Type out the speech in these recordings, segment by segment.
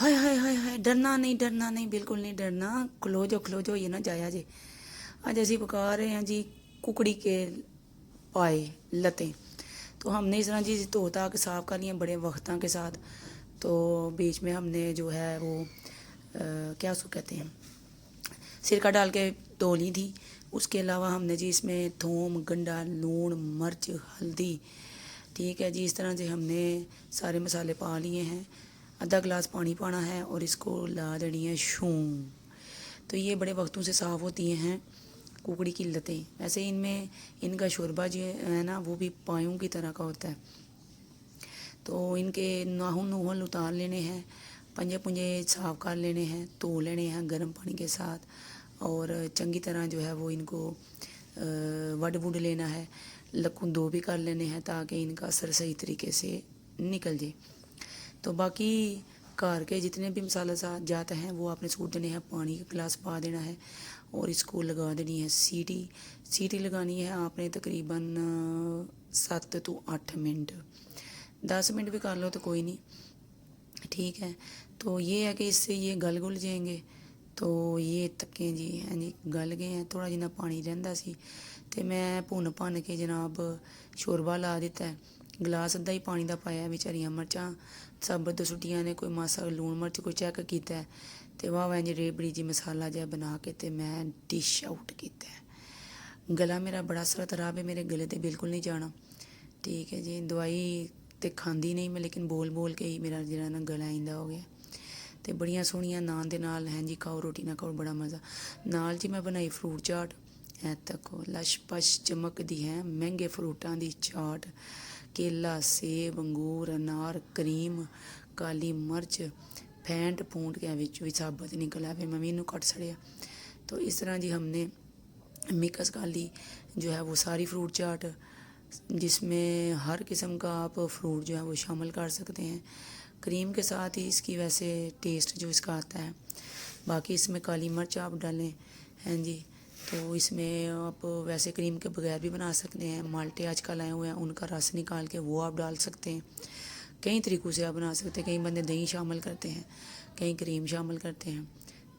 हाय हाय हाय हाय, डरना नहीं, बिल्कुल नहीं डरना। खलो जो, ये ना जाया जे। आज असी पका रहे हैं जी कुकड़ी के पाए लतें। तो हमने इस तरह जी धो धा के साफ़ कर लिए बड़े वक्ता के साथ। तो बीच में हमने जो है वो क्या उसको कहते हैं, सिरका डाल के धो ली थी। उसके अलावा हमने जी इसमें थूम, गंडा, लून, मिर्च, हल्दी, ठीक है जी, इस तरह से हमने सारे मसाले पा लिए हैं। आधा गिलास पानी पाना है और इसको ला देनी है शूं। तो ये बड़े वक्तों से साफ़ होती हैं कुकड़ी की लतें। वैसे इनमें इनका शोरबा जो है ना वो भी पायों की तरह का होता है। तो इनके नाखून नूहन उतार लेने हैं, पंजे पुंजे साफ कर लेने हैं, धो लेने हैं गर्म पानी के साथ। और चंगी तरह जो है वो इनको वड वुड लेना है, लकुन दो भी कर लेने हैं ताकि इनका असर सही तरीके से निकल जाए। तो बाकी घर के जितने भी मसाला जाते हैं वो आपने सूट देने हैं, पानी का गिलास पा देना है और इसको लगा देनी है सीटी। सीटी लगानी है आपने तकरीबन 7 to 8 मिनट, 10 मिनट भी कर लो तो कोई नहीं, ठीक है। तो ये है कि इससे ये गल गुल जाएंगे। तो ये तक्के जी हैं जी गल गए हैं। थोड़ा जिन्ना पानी रहिंदा सी ते मैं भुन भन के जनाब शोरबा ला दिता है। गिलास अद्धा ही पानी दा पाया, विच हरियां मर्चां साबत सुट्टियां ने, कोई मासा लून मिर्च कोई चेक कीता है ते वाह वाह इंज रेबड़ी जी मसाला जिहा बना के ते मैं डिश आउट कीता है। गला मेरा बड़ा असर खराब है, मेरे गले ते बिल्कुल नहीं जाना, ठीक है जी। दवाई तो खांदी नहीं मैं, लेकिन बोल बोल के ही मेरा जो ना गला इंदा हो गया। तो बड़िया सोहनिया नान दे नाल हैं जी, खाओ रोटी ना खाओ बड़ा मज़ा। नाल जी मैं बनाई फ्रूट चाट, है तको लश पश चमकदी है महंगे फ्रूटां दी चाट। केला, सेब, अंगूर, अनार, क्रीम, काली मिर्च फेंट फूंट के विच भी साबत निकला, फिर मैं इनू कट सड़िया। तो इस तरह जी हमने मिक्स कर ली जो है वो सारी फ्रूट चाट, जिसमें हर किस्म का आप फ्रूट जो है वो शामिल कर सकते हैं। क्रीम के साथ ही इसकी वैसे टेस्ट जो इसका आता है। बाकी इसमें काली मिर्च आप डालें हैं जी। तो इसमें आप वैसे क्रीम के बगैर भी बना सकते हैं। माल्टे आजकल आए हुए हैं, उनका रस निकाल के वो आप डाल सकते हैं। कई तरीक़ों से आप बना सकते हैं। कई बंदे दही शामिल करते हैं, कई क्रीम शामिल करते हैं।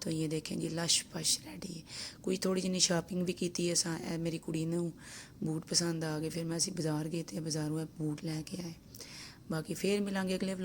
तो ये देखें जी लश पश रेडी है। कुछ थोड़ी जिनी शॉपिंग भी की है। मेरी कुड़ी ने बूट पसंद आ गए, फिर मैं असी बाज़ार गए थे, बाज़ारों बूट लैके आए। बाकी फिर मिलांगे अगले व्लॉग।